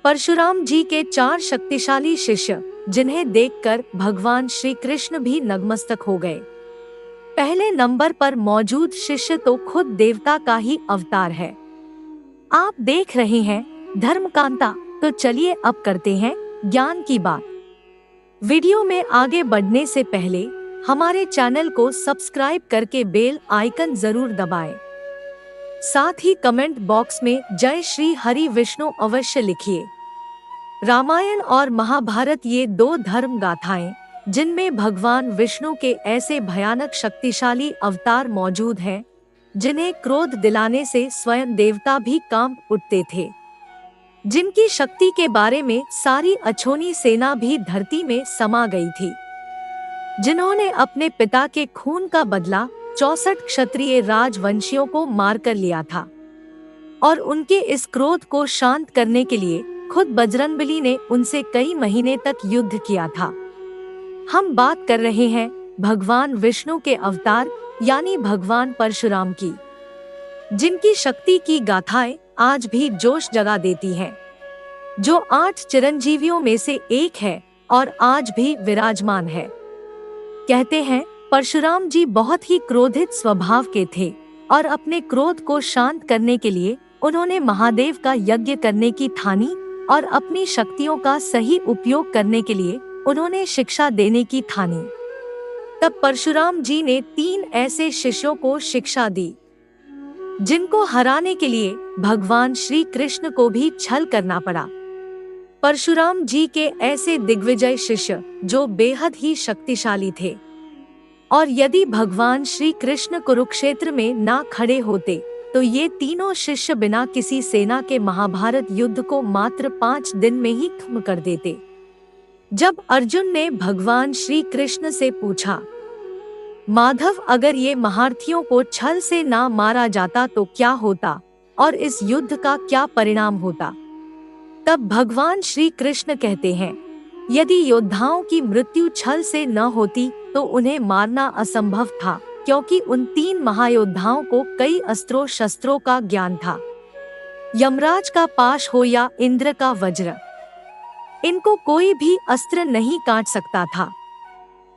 परशुराम जी के 4 शक्तिशाली शिष्य, जिन्हें देखकर भगवान श्री कृष्ण भी नतमस्तक हो गए। पहले नंबर पर मौजूद शिष्य तो खुद देवता का ही अवतार है। आप देख रहे हैं धर्मकांता। तो चलिए अब करते हैं ज्ञान की बात। वीडियो में आगे बढ़ने से पहले हमारे चैनल को सब्सक्राइब करके बेल आइकन जरूर दबाएं। साथ ही कमेंट बॉक्स में जय श्री हरि विष्णु अवश्य लिखिए। रामायण और महाभारत ये 2 धर्म गाथाएं, जिनमें भगवान विष्णु के ऐसे भयानक शक्तिशाली अवतार मौजूद हैं, जिन्हें क्रोध दिलाने से स्वयं देवता भी कांप उठते थे, जिनकी शक्ति के बारे में सारी अछोनी सेना भी धरती में समा गई थी, जिन्होंने अपने पिता के खून का बदला 64 क्षत्रिय राजवंशियों को मारकर लिया था। और उनके इस क्रोध को शांत करने के लिए खुद बजरंगबली ने उनसे कई महीने तक युद्ध किया था। हम बात कर रहे हैं भगवान विष्णु के अवतार यानी भगवान परशुराम की, जिनकी शक्ति की गाथाएं आज भी जोश जगा देती हैं, जो 8 चिरंजीवियों में से एक है और आज भी विराजमान है। कहते हैं परशुराम जी बहुत ही क्रोधित स्वभाव के थे और अपने क्रोध को शांत करने के लिए उन्होंने महादेव का यज्ञ करने की ठानी और अपनी शक्तियों का सही उपयोग करने के लिए उन्होंने शिक्षा देने की ठानी। तब परशुराम जी ने 3 ऐसे शिष्यों को शिक्षा दी, जिनको हराने के लिए भगवान श्री कृष्ण को भी छल करना पड़ा। परशुराम जी के ऐसे दिग्विजय शिष्य जो बेहद ही शक्तिशाली थे, और यदि भगवान श्री कृष्ण कुरुक्षेत्र में ना खड़े होते तो ये तीनों शिष्य बिना किसी सेना के महाभारत युद्ध को मात्र 5 दिन में ही खत्म कर देते। जब अर्जुन ने भगवान श्री कृष्ण से पूछा, माधव अगर ये महारथियों को छल से ना मारा जाता तो क्या होता और इस युद्ध का क्या परिणाम होता, तब भगवान श्री कृष्ण कहते हैं, यदि योद्धाओं की मृत्यु छल से न होती तो उन्हें मारना असंभव था, क्योंकि उन 3 महायोद्धाओं को कई अस्त्रों शस्त्रों का ज्ञान था। यमराज का पाश हो या इंद्र का वज्र, इनको कोई भी अस्त्र नहीं काट सकता था।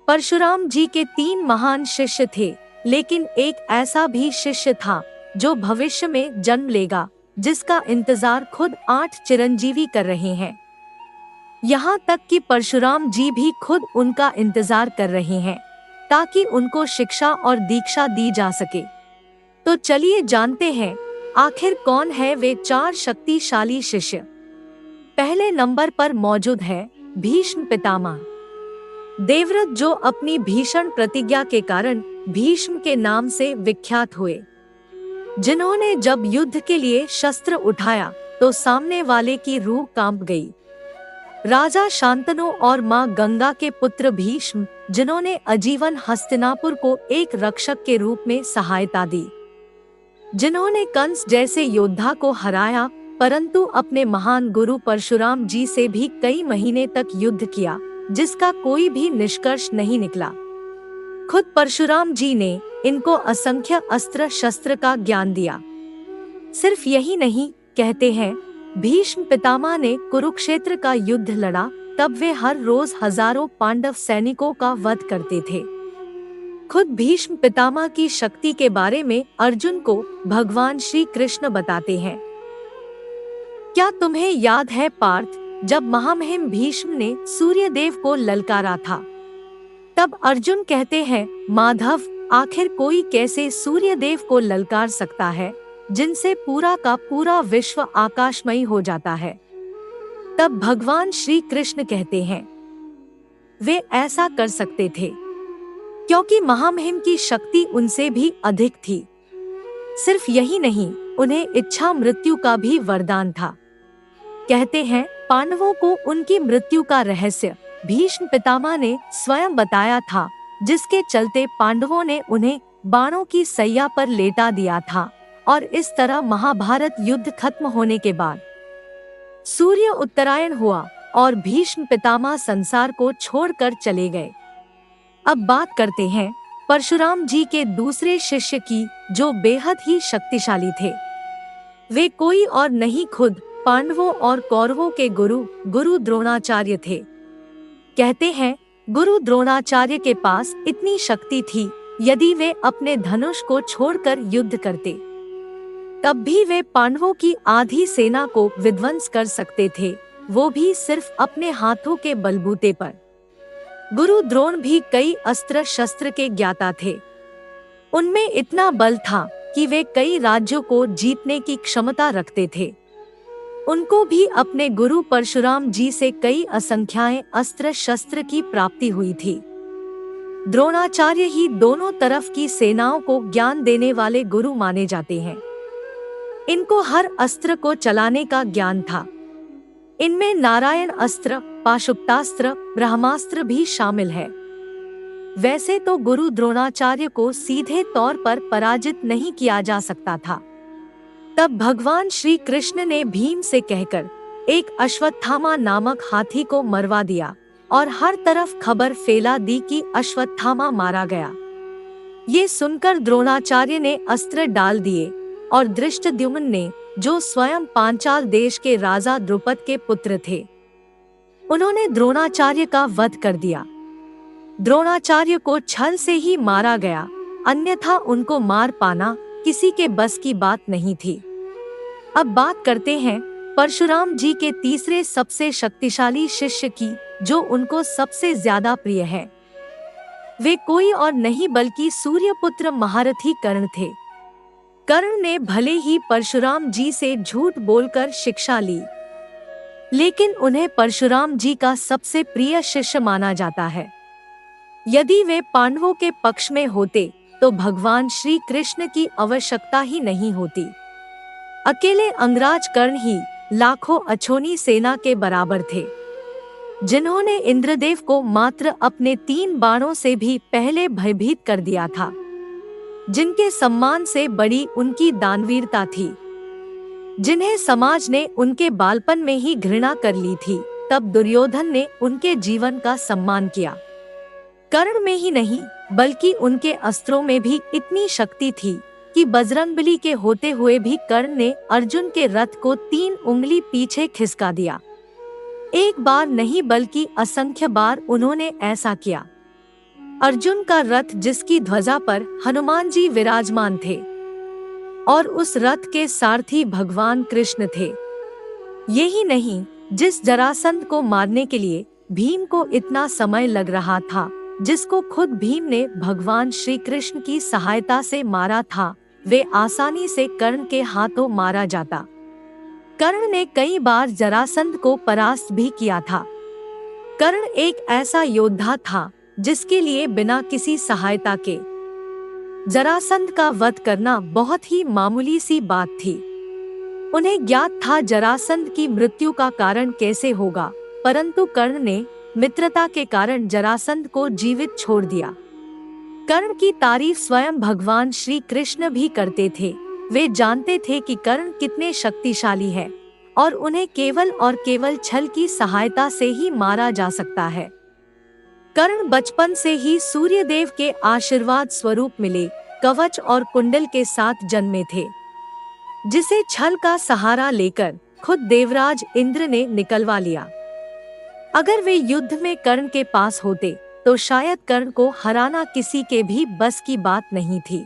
परशुराम जी के 3 महान शिष्य थे, लेकिन एक ऐसा भी शिष्य था जो भविष्य में जन्म लेगा, जिसका इंतजार खुद 8 चिरंजीवी कर रहे हैं। यहाँ तक कि परशुराम जी भी खुद उनका इंतजार कर रहे हैं, ताकि उनको शिक्षा और दीक्षा दी जा सके। तो चलिए जानते हैं आखिर कौन है वे 4 शक्तिशाली शिष्य। पहले नंबर पर मौजूद है भीष्म पितामह देवव्रत, जो अपनी भीषण प्रतिज्ञा के कारण भीष्म के नाम से विख्यात हुए, जिन्होंने जब युद्ध के लिए शस्त्र उठाया तो सामने वाले की रूह कांप गई। राजा शांतनु और मां गंगा के पुत्र भीष्म, जिन्होंने आजीवन हस्तिनापुर को एक रक्षक के रूप में सहायता दी, जिन्होंने कंस जैसे योद्धा को हराया, परंतु अपने महान गुरु परशुराम जी से भी कई महीने तक युद्ध किया, जिसका कोई भी निष्कर्ष नहीं निकला। खुद परशुराम जी ने इनको असंख्य अस्त्र शस्त्र का ज्ञान दिया। सिर्फ यही नहीं, कहते हैं भीष्म पितामह ने कुरुक्षेत्र का युद्ध लड़ा, तब वे हर रोज हजारों पांडव सैनिकों का वध करते थे। खुद भीष्म पितामह की शक्ति के बारे में अर्जुन को भगवान श्री कृष्ण बताते हैं। क्या तुम्हें याद है पार्थ, जब महामहिम भीष्म ने सूर्यदेव को ललकारा था, तब अर्जुन कहते हैं, माधव आखिर कोई कैसे सूर्यदेव को ललकार सकता है, जिनसे पूरा का पूरा विश्व आकाशमयी हो जाता है। तब भगवान श्री कृष्ण कहते हैं, वे ऐसा कर सकते थे क्योंकि महामहिम की शक्ति उनसे भी अधिक थी। सिर्फ यही नहीं, उन्हें इच्छा मृत्यु का भी वरदान था। कहते हैं पांडवों को उनकी मृत्यु का रहस्य भीष्म पितामह ने स्वयं बताया था, जिसके चलते पांडवों ने उन्हें बाणों की सैया पर लेटा दिया था, और इस तरह महाभारत युद्ध खत्म होने के बाद सूर्य उत्तरायण हुआ और भीष्म पितामह संसार को छोड़कर चले गए। अब बात करते हैं परशुराम जी के दूसरे शिष्य की, जो बेहद ही शक्तिशाली थे। वे कोई और नहीं, खुद पांडवों और कौरवों के गुरु द्रोणाचार्य थे। कहते हैं गुरु द्रोणाचार्य के पास इतनी शक्ति थी, यदि वे अपने धनुष को छोड़कर युद्ध करते तब भी वे पांडवों की आधी सेना को विध्वंस कर सकते थे, वो भी सिर्फ अपने हाथों के बलबूते पर। गुरु द्रोण भी कई अस्त्र शस्त्र के ज्ञाता थे। उनमें इतना बल था कि वे कई राज्यों को जीतने की क्षमता रखते थे। उनको भी अपने गुरु परशुराम जी से कई असंख्याएं अस्त्र शस्त्र की प्राप्ति हुई थी। द्रोणाचार्य ही दोनों तरफ की सेनाओं को ज्ञान देने वाले गुरु माने जाते हैं। इनको हर अस्त्र को चलाने का ज्ञान था। इनमें नारायण अस्त्र, पाशुपतास्त्र, ब्रह्मास्त्र भी शामिल है। वैसे तो गुरु द्रोणाचार्य को सीधे तौर पर पराजित नहीं किया जा सकता था। तब भगवान श्री कृष्ण ने भीम से कहकर एक अश्वत्थामा नामक हाथी को मरवा दिया और हर तरफ खबर फैला दी कि अश्वत्थामा मारा गया। ये सुनकर द्रोणाचार्य ने अस्त्र डाल दिए और धृष्टद्युम्न ने, जो स्वयं पांचाल देश के राजा द्रुपद के पुत्र थे, उन्होंने द्रोणाचार्य का वध कर दिया। द्रोणाचार्य को छल से ही मारा गया, अन्यथा उनको मार पाना किसी के बस की बात नहीं थी। अब बात करते हैं परशुराम जी के तीसरे सबसे शक्तिशाली शिष्य की, जो उनको सबसे ज्यादा प्रिय है। वे कोई और नहीं बल्कि सूर्यपुत्र महारथी कर्ण थे। कर्ण ने भले ही परशुराम जी से झूठ बोलकर शिक्षा ली, लेकिन उन्हें परशुराम जी का सबसे प्रिय शिष्य माना जाता है। यदि वे पांडवों के पक्ष में होते तो भगवान श्री कृष्ण की आवश्यकता ही नहीं होती। अकेले अंगराज कर्ण ही लाखों अछोनी सेना के बराबर थे, जिन्होंने इंद्रदेव को मात्र अपने 3 बाणों से भी पहले भयभीत कर दिया था, जिनके सम्मान से बड़ी उनकी दानवीरता थी, जिन्हें समाज ने उनके बालपन में ही घृणा कर ली थी। तब दुर्योधन ने उनके जीवन का सम्मान किया। कर्ण में ही नहीं बल्कि उनके अस्त्रों में भी इतनी शक्ति थी कि बजरंगबली के होते हुए भी कर्ण ने अर्जुन के रथ को 3 उंगली पीछे खिसका दिया। एक बार नहीं बल्कि असंख्य बार उन्होंने ऐसा किया। अर्जुन का रथ, जिसकी ध्वजा पर हनुमान जी विराजमान थे और उस रथ के सारथी भगवान कृष्ण थे। यही नहीं, जिस जरासंध को मारने के लिए भीम को इतना समय लग रहा था, जिसको खुद भीम ने भगवान श्री कृष्ण की सहायता से मारा था, वे आसानी से कर्ण के हाथों मारा जाता। कर्ण ने कई बार जरासंध को परास्त भी किया था। कर्ण एक ऐसा योद्धा था जिसके लिए बिना किसी सहायता के जरासंध का वध करना बहुत ही मामूली सी बात थी। उन्हें ज्ञात था जरासंध की मृत्यु का कारण कैसे होगा, परंतु कर्ण ने मित्रता के कारण जरासंध को जीवित छोड़ दिया। कर्ण की तारीफ स्वयं भगवान श्री कृष्ण भी करते थे। वे जानते थे कि कर्ण कितने शक्तिशाली है और उन्हें केवल और केवल छल की सहायता से ही मारा जा सकता है। कर्ण बचपन से ही सूर्यदेव के आशीर्वाद स्वरूप मिले कवच और कुंडल के साथ जन्मे थे, जिसे छल का सहारा लेकर खुद देवराज इंद्र ने निकलवा लिया। अगर वे युद्ध में कर्ण के पास होते तो शायद कर्ण को हराना किसी के भी बस की बात नहीं थी।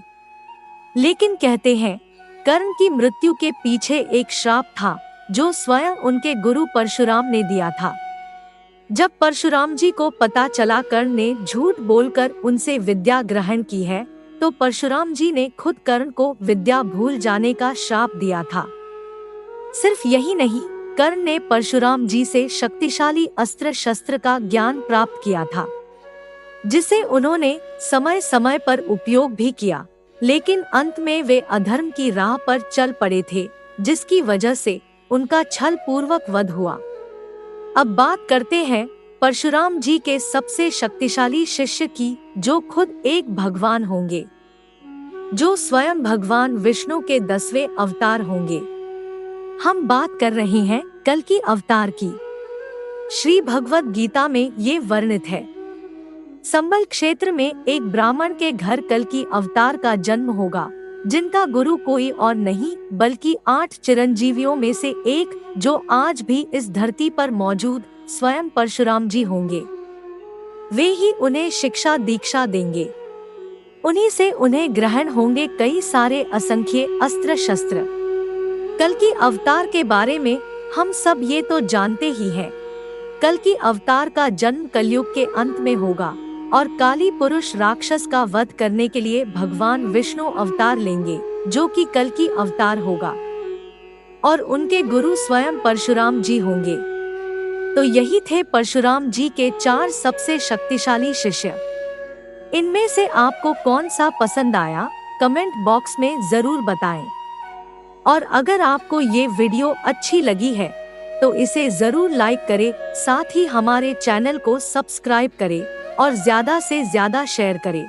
लेकिन कहते हैं कर्ण की मृत्यु के पीछे एक श्राप था, जो स्वयं उनके गुरु परशुराम ने दिया था। जब परशुराम जी को पता चला कर्ण ने झूठ बोलकर उनसे विद्या ग्रहण की है, तो परशुराम जी ने खुद कर्ण को विद्या भूल जाने का श्राप दिया था। सिर्फ यही नहीं, कर्ण ने परशुराम जी से शक्तिशाली अस्त्र शस्त्र का ज्ञान प्राप्त किया था, जिसे उन्होंने समय समय पर उपयोग भी किया। लेकिन अंत में वे अधर्म की राह पर चल पड़े थे, जिसकी वजह से उनका छल पूर्वक वध हुआ। अब बात करते हैं परशुराम जी के सबसे शक्तिशाली शिष्य की, जो खुद एक भगवान होंगे, जो स्वयं भगवान विष्णु के 10वें अवतार होंगे। हम बात कर रहे हैं कल्कि अवतार की। श्री भगवद गीता में ये वर्णित है, संबल क्षेत्र में एक ब्राह्मण के घर कल्कि अवतार का जन्म होगा, जिनका गुरु कोई और नहीं बल्कि 8 चिरंजीवियों में से एक, जो आज भी इस धरती पर मौजूद स्वयं परशुराम जी होंगे। वे ही उन्हें शिक्षा दीक्षा देंगे। उन्हीं से उन्हें ग्रहण होंगे कई सारे असंख्य अस्त्र शस्त्र। कल्कि अवतार के बारे में हम सब ये तो जानते ही हैं। कल्कि अवतार का जन्म कलयुग के अंत में होगा और काली पुरुष राक्षस का वध करने के लिए भगवान विष्णु अवतार लेंगे, जो कि कल्कि अवतार होगा, और उनके गुरु स्वयं परशुराम जी होंगे। तो यही थे परशुराम जी के 4 सबसे शक्तिशाली शिष्य। इनमें से आपको कौन सा पसंद आया, कमेंट बॉक्स में जरूर बताएं। और अगर आपको ये वीडियो अच्छी लगी है तो इसे जरूर लाइक करें, साथ ही हमारे चैनल को सब्सक्राइब करें और ज्यादा से ज्यादा शेयर करें।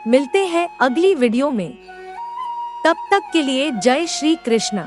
मिलते हैं अगली वीडियो में। तब तक के लिए जय श्री कृष्ण।